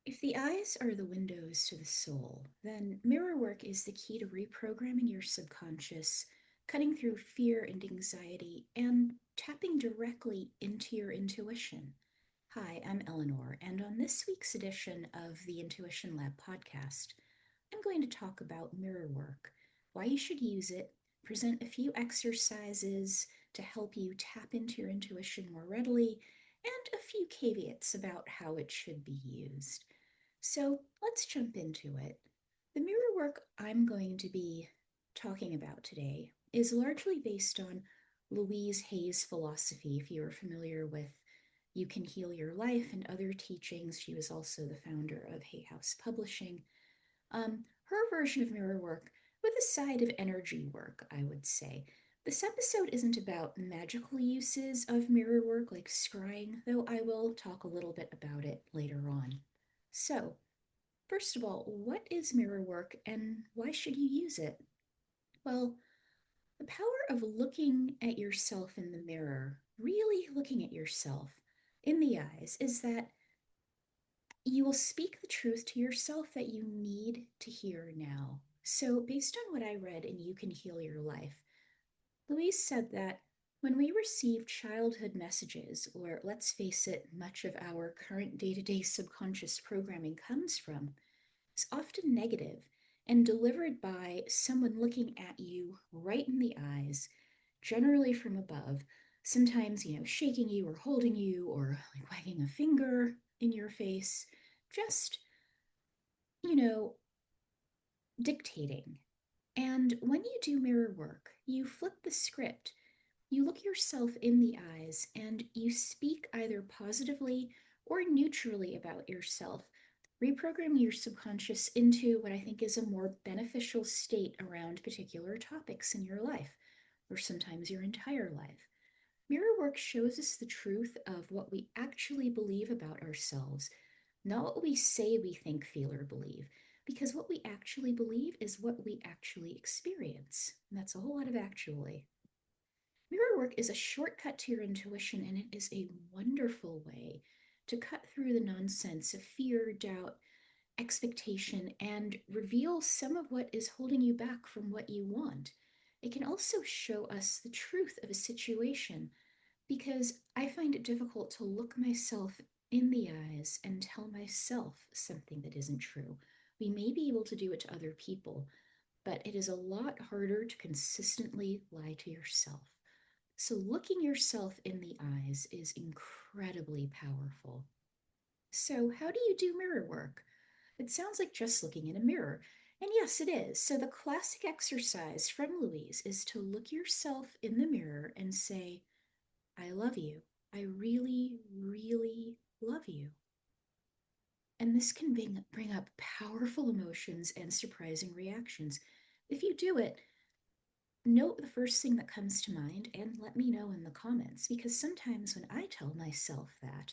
If the eyes are the windows to the soul, then mirror work is the key to reprogramming your subconscious, cutting through fear and anxiety, and tapping directly into your intuition. Hi, I'm Eleanor, and on this week's edition of the Intuition Lab podcast, I'm going to talk about mirror work, why you should use it, present a few exercises to help you tap into your intuition more readily, and a few caveats about how it should be used. So let's jump into it. The mirror work I'm going to be talking about today is largely based on Louise Hay's philosophy. If you are familiar with You Can Heal Your Life and other teachings, she was also the founder of Hay House Publishing. Her version of mirror work with a side of energy work, I would say. This episode isn't about magical uses of mirror work like scrying, though I will talk a little bit about it later on. So, first of all, what is mirror work and why should you use it? Well, the power of looking at yourself in the mirror, really looking at yourself in the eyes, is that you will speak the truth to yourself that you need to hear now. So, based on what I read in You Can Heal Your Life, Louise said that when we receive childhood messages, or let's face it, much of our current day to day subconscious programming comes from, is often negative and delivered by someone looking at you right in the eyes, generally from above, sometimes, shaking you or holding you or like wagging a finger in your face, just, you know, dictating. And when you do mirror work, you flip the script. You look yourself in the eyes and you speak either positively or neutrally about yourself, reprogramming your subconscious into what I think is a more beneficial state around particular topics in your life, or sometimes your entire life. Mirror work shows us the truth of what we actually believe about ourselves, not what we say we think, feel, or believe, because what we actually believe is what we actually experience. And that's a whole lot of actually. Mirror work is a shortcut to your intuition, and it is a wonderful way to cut through the nonsense of fear, doubt, expectation, and reveal some of what is holding you back from what you want. It can also show us the truth of a situation because I find it difficult to look myself in the eyes and tell myself something that isn't true. We may be able to do it to other people, but it is a lot harder to consistently lie to yourself. So, looking yourself in the eyes is incredibly powerful. So, how do you do mirror work? It sounds like just looking in a mirror. And yes, it is. So, the classic exercise from Louise is to look yourself in the mirror and say, I love you. I really, really love you. And this can bring up powerful emotions and surprising reactions. If you do it, note the first thing that comes to mind and let me know in the comments because sometimes when I tell myself that,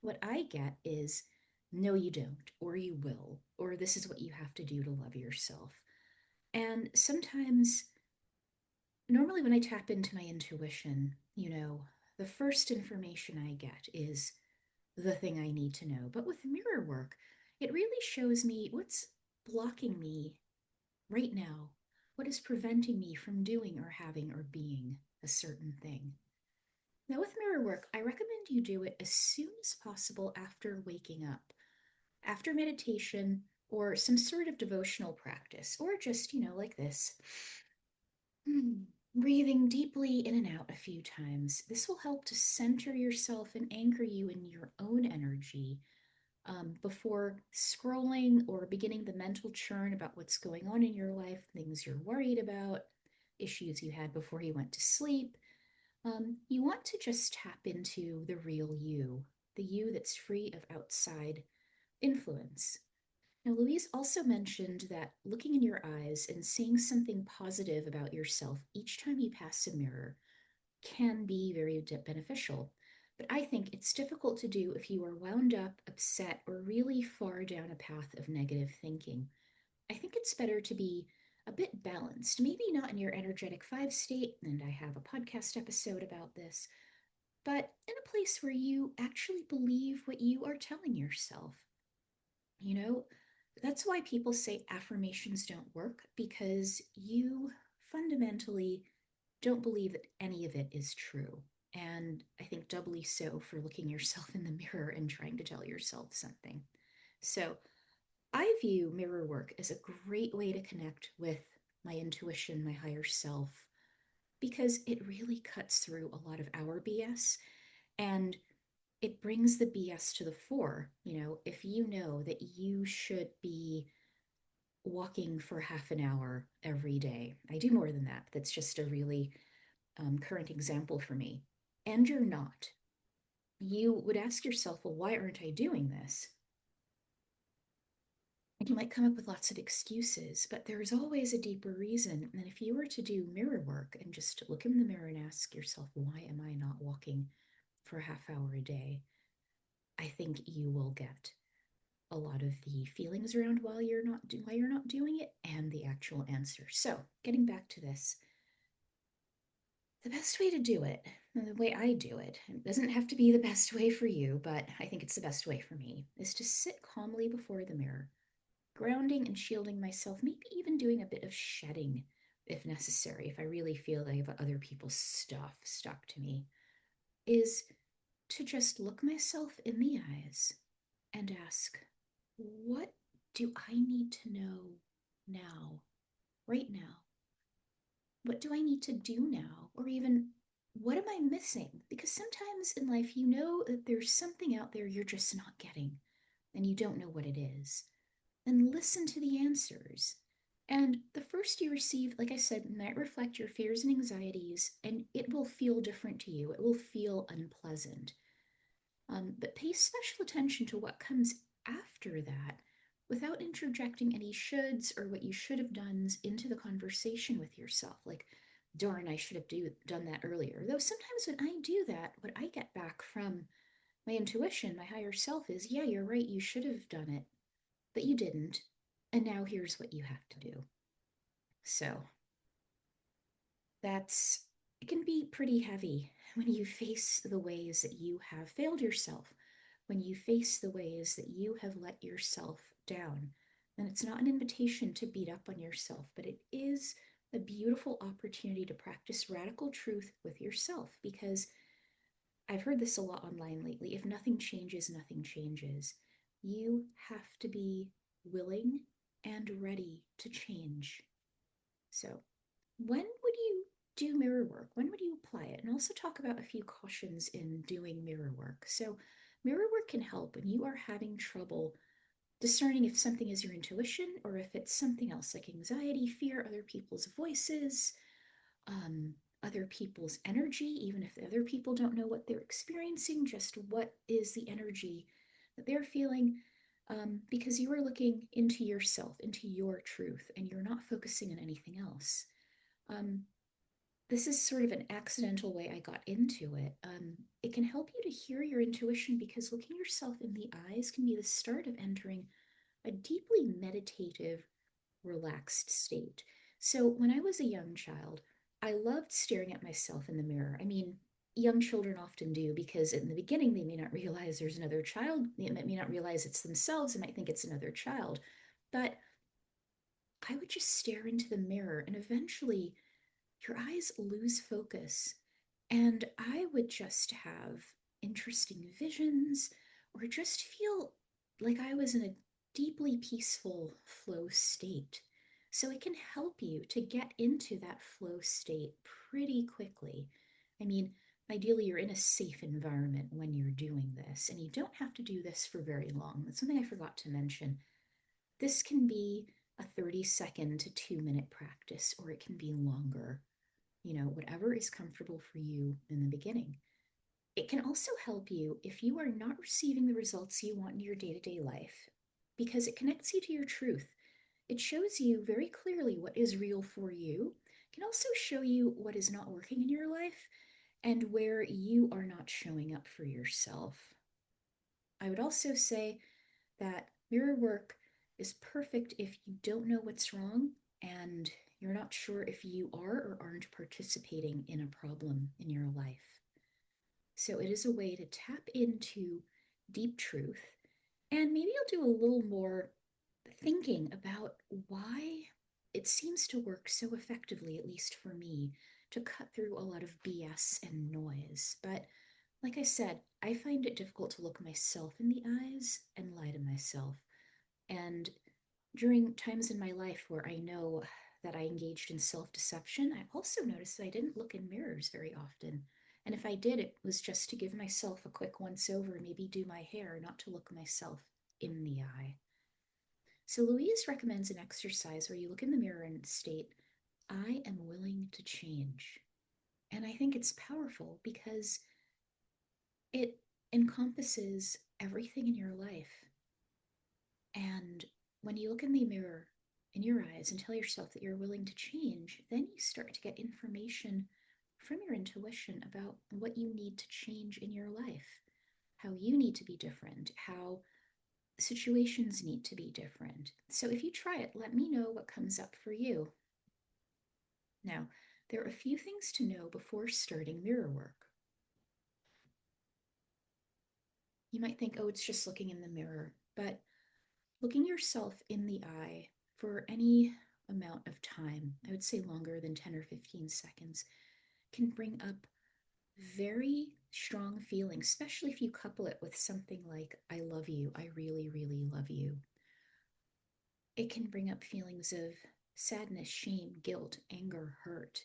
what I get is, no, you don't, or you will, or this is what you have to do to love yourself. And sometimes, normally when I tap into my intuition, the first information I get is the thing I need to know. But with mirror work, it really shows me what's blocking me right now, what is preventing me from doing or having or being a certain thing. Now, with mirror work, I recommend you do it as soon as possible after waking up, after meditation or some sort of devotional practice, or just, like this. Breathing deeply in and out a few times. This will help to center yourself and anchor you in your own energy before scrolling or beginning the mental churn about what's going on in your life, things you're worried about, issues you had before you went to sleep. You want to just tap into the real you, the you that's free of outside influence. Now, Louise also mentioned that looking in your eyes and saying something positive about yourself each time you pass a mirror can be very beneficial. But I think it's difficult to do if you are wound up, upset, or really far down a path of negative thinking. I think it's better to be a bit balanced, maybe not in your energetic five state, and I have a podcast episode about this, but in a place where you actually believe what you are telling yourself. You know, that's why people say affirmations don't work, because you fundamentally don't believe that any of it is true. And I think doubly so for looking yourself in the mirror and trying to tell yourself something. So I view mirror work as a great way to connect with my intuition, my higher self, because it really cuts through a lot of our BS and it brings the BS to the fore. You know, if you know that you should be walking for half an hour every day, I do more than that. That's just a really current example for me. And you're not. You would ask yourself, well, why aren't I doing this? And you might come up with lots of excuses, but there's always a deeper reason. And if you were to do mirror work and just look in the mirror and ask yourself, why am I not walking for a half hour a day? I think you will get a lot of the feelings around why you're not doing it and the actual answer. So, getting back to this, the best way to do it, the way I do it doesn't have to be the best way for you, but I think it's the best way for me, is to sit calmly before the mirror, grounding and shielding myself, maybe even doing a bit of shedding if necessary, if I really feel like I have other people's stuff stuck to me, is to just look myself in the eyes and ask, what do I need to know now, right now? What do I need to do now? Or even, what am I missing? Because sometimes in life, you know that there's something out there you're just not getting, and you don't know what it is. Then listen to the answers. And the first you receive, like I said, might reflect your fears and anxieties, and it will feel different to you. It will feel unpleasant. But pay special attention to what comes after that without interjecting any shoulds or what you should have done into the conversation with yourself. Like, darn, I should have done that earlier. Though sometimes when I do that, what I get back from my intuition, my higher self, is, yeah, you're right, you should have done it, but you didn't. And now here's what you have to do. So that's, it can be pretty heavy when you face the ways that you have failed yourself, when you face the ways that you have let yourself down. And it's not an invitation to beat up on yourself, but it is a beautiful opportunity to practice radical truth with yourself, because I've heard this a lot online lately. If nothing changes, nothing changes. You have to be willing and ready to change. So, when would you do mirror work? When would you apply it? And also talk about a few cautions in doing mirror work. So, mirror work can help when you are having trouble discerning if something is your intuition or if it's something else like anxiety, fear, other people's voices, other people's energy, even if the other people don't know what they're experiencing, just what is the energy that they're feeling. Because you are looking into yourself, into your truth, and you're not focusing on anything else. Um, this is sort of an accidental way I got into it. It can help you to hear your intuition, because looking yourself in the eyes can be the start of entering a deeply meditative, relaxed state. So when I was a young child, I loved staring at myself in the mirror. I mean, young children often do, because in the beginning they may not realize there's another child, they may not realize it's themselves, they might think it's another child. But I would just stare into the mirror, and eventually your eyes lose focus. And I would just have interesting visions or just feel like I was in a deeply peaceful flow state. So it can help you to get into that flow state pretty quickly. I mean, ideally, you're in a safe environment when you're doing this, and you don't have to do this for very long. That's something I forgot to mention. This can be a 30-second to 2-minute practice, or it can be longer, whatever is comfortable for you in the beginning. It can also help you if you are not receiving the results you want in your day to day life, because it connects you to your truth. It shows you very clearly what is real for you. It can also show you what is not working in your life and where you are not showing up for yourself. I would also say that mirror work is perfect if you don't know what's wrong and you're not sure if you are or aren't participating in a problem in your life. So it is a way to tap into deep truth And maybe I'll do a little more thinking about why it seems to work so effectively, at least for me, to cut through a lot of BS and noise. But like I said, I find it difficult to look myself in the eyes and lie to myself. And during times in my life where I know that I engaged in self deception, I also noticed that I didn't look in mirrors very often. And if I did, it was just to give myself a quick once over, maybe do my hair, not to look myself in the eye. So Louise recommends an exercise where you look in the mirror and state, I am willing to change. And I think it's powerful because it encompasses everything in your life. And when you look in the mirror in your eyes and tell yourself that you're willing to change, then you start to get information from your intuition about what you need to change in your life, how you need to be different, how situations need to be different. So if you try it, let me know what comes up for you. Now, there are a few things to know before starting mirror work. You might think, oh, it's just looking in the mirror, but looking yourself in the eye for any amount of time, I would say longer than 10 or 15 seconds, can bring up very strong feelings, especially if you couple it with something like, I love you, I really, really love you. It can bring up feelings of sadness, shame, guilt, anger, hurt.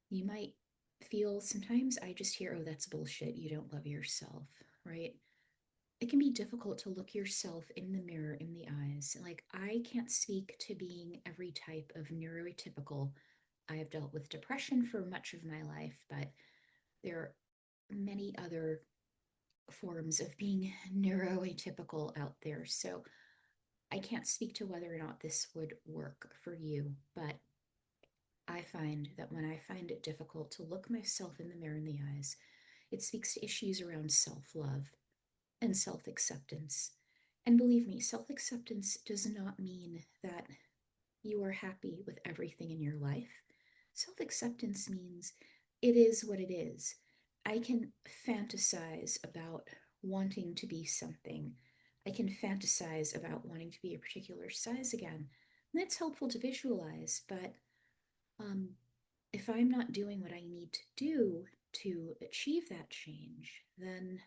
You might feel sometimes I just hear, oh, that's bullshit. You don't love yourself, right? It can be difficult to look yourself in the mirror in the eyes. Like, I can't speak to being every type of neurotypical. I have dealt with depression for much of my life, but there are many other forms of being neuroatypical out there. So I can't speak to whether or not this would work for you, but I find that when I find it difficult to look myself in the mirror in the eyes, it speaks to issues around self love and self acceptance. And believe me, self acceptance does not mean that you are happy with everything in your life. Self acceptance means it is what it is. I can fantasize about wanting to be something. I can fantasize about wanting to be a particular size again. And that's helpful to visualize, but um, if I'm not doing what I need to do to achieve that change, then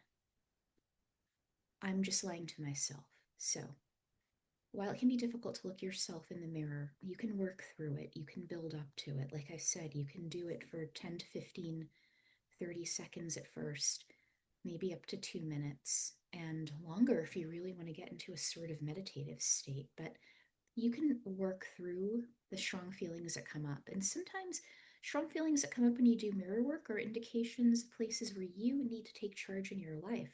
I'm just lying to myself. So, while it can be difficult to look yourself in the mirror, you can work through it. You can build up to it. Like I said, you can do it for 10 to 15, 30 seconds at first, maybe up to 2 minutes, and longer if you really want to get into a sort of meditative state. But you can work through the strong feelings that come up. And sometimes strong feelings that come up when you do mirror work are indications of places where you need to take charge in your life.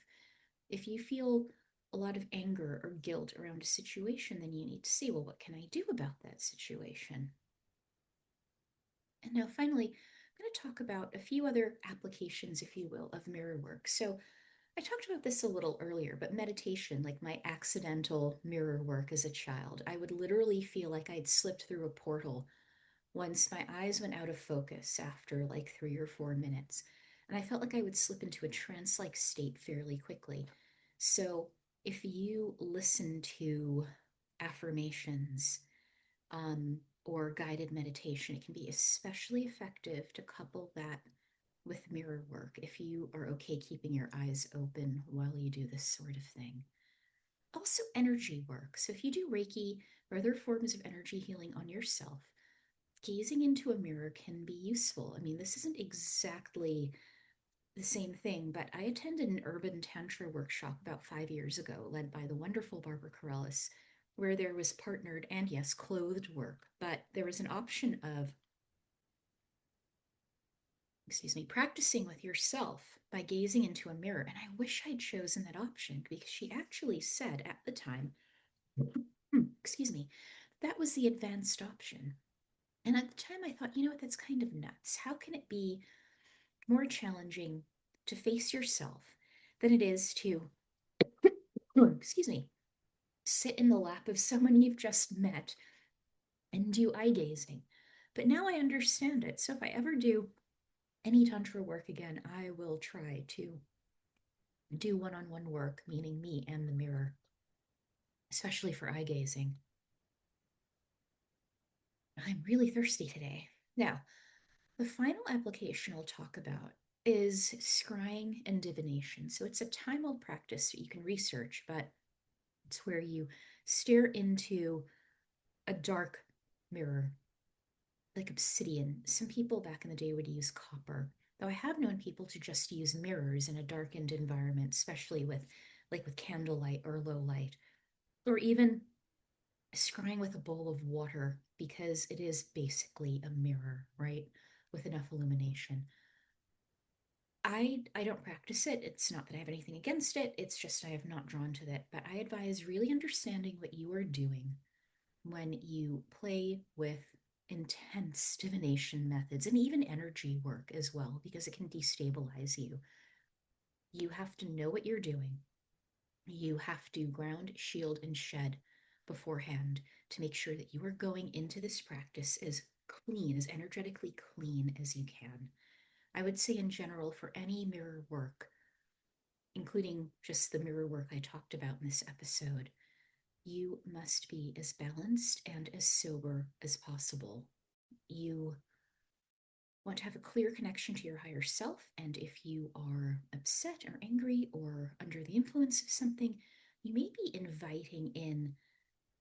If you feel a lot of anger or guilt around a situation, then you need to see, well, what can I do about that situation? And now, finally, I'm going to talk about a few other applications, if you will, of mirror work. So, I talked about this a little earlier, but meditation, like my accidental mirror work as a child, I would literally feel like I'd slipped through a portal once my eyes went out of focus after like 3 or 4 minutes. And I felt like I would slip into a trance like state fairly quickly. So if you listen to affirmations or guided meditation, it can be especially effective to couple that with mirror work if you are okay keeping your eyes open while you do this sort of thing. Also, energy work. So if you do Reiki or other forms of energy healing on yourself, gazing into a mirror can be useful. I mean, this isn't exactly the same thing, but I attended an urban tantra workshop about 5 years ago, led by the wonderful Barbara Corellis, where there was partnered and, yes, clothed work, but there was an option of, excuse me, practicing with yourself by gazing into a mirror. And I wish I'd chosen that option because she actually said at the time, excuse me, that was the advanced option. And at the time, I thought, you know what, that's kind of nuts. How can it be more challenging to face yourself than it is to, excuse me, sit in the lap of someone you've just met and do eye gazing? But now I understand it. So if I ever do any tantra work again, I will try to do one on one work, meaning me and the mirror. especially for eye gazing. I'm really thirsty today. Now, the final application I'll talk about is scrying and divination. So it's a time old practice that you can research, but it's where you stare into a dark mirror, like obsidian. Some people back in the day would use copper, though I have known people to just use mirrors in a darkened environment, especially with candlelight or low light, or even scrying with a bowl of water because it is basically a mirror, right? With enough illumination. I don't practice it. It's not that I have anything against it. It's just I have not drawn to it. But I advise really understanding what you are doing when you play with intense divination methods and even energy work as well, because it can destabilize you. You have to know what you're doing. You have to ground, shield, and shed beforehand to make sure that you are going into this practice as clean, as energetically clean as you can. I would say, in general, for any mirror work, including just the mirror work I talked about in this episode, you must be as balanced and as sober as possible. You want to have a clear connection to your higher self, and if you are upset or angry or under the influence of something, you may be inviting in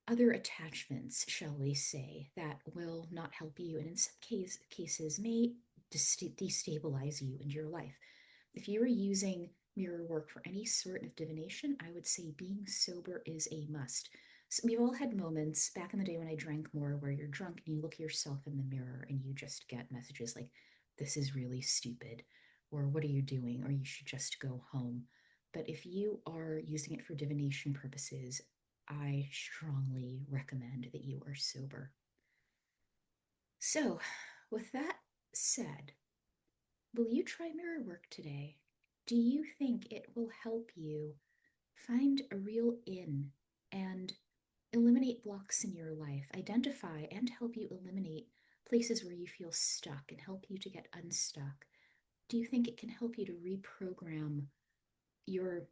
other attachments, shall we say, that will not help you and in some cases may destabilize you and your life. If you are using mirror work for any sort of divination, I would say being sober is a must. So we've all had moments back in the day when I drank more where you're drunk and you look at yourself in the mirror and you just get messages like, this is really stupid, or what are you doing, or you should just go home. But if you are using it for divination purposes, I strongly recommend that you are sober. So, with that said, will you try mirror work today? Do you think it will help you find a real in and eliminate blocks in your life, identify and help you eliminate places where you feel stuck and help you to get unstuck? Do you think it can help you to reprogram your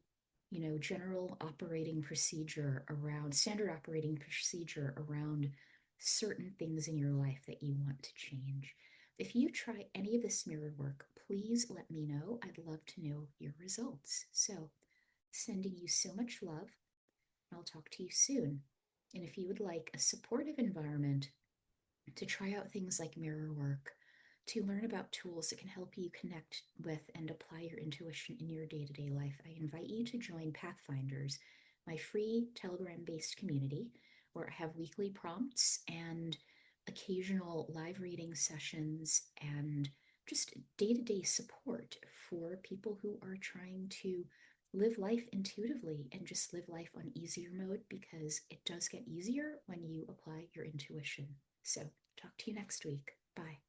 general operating procedure around standard operating procedure around certain things in your life that you want to change? If you try any of this mirror work, please let me know. I'd love to know your results. So, sending you so much love, and I'll talk to you soon. And if you would like a supportive environment to try out things like mirror work, to learn about tools that can help you connect with and apply your intuition in your day to day life, I invite you to join Pathfinders, my free Telegram based community where I have weekly prompts and occasional live reading sessions and just day to day support for people who are trying to live life intuitively and just live life on easier mode, because it does get easier when you apply your intuition. So, talk to you next week. Bye.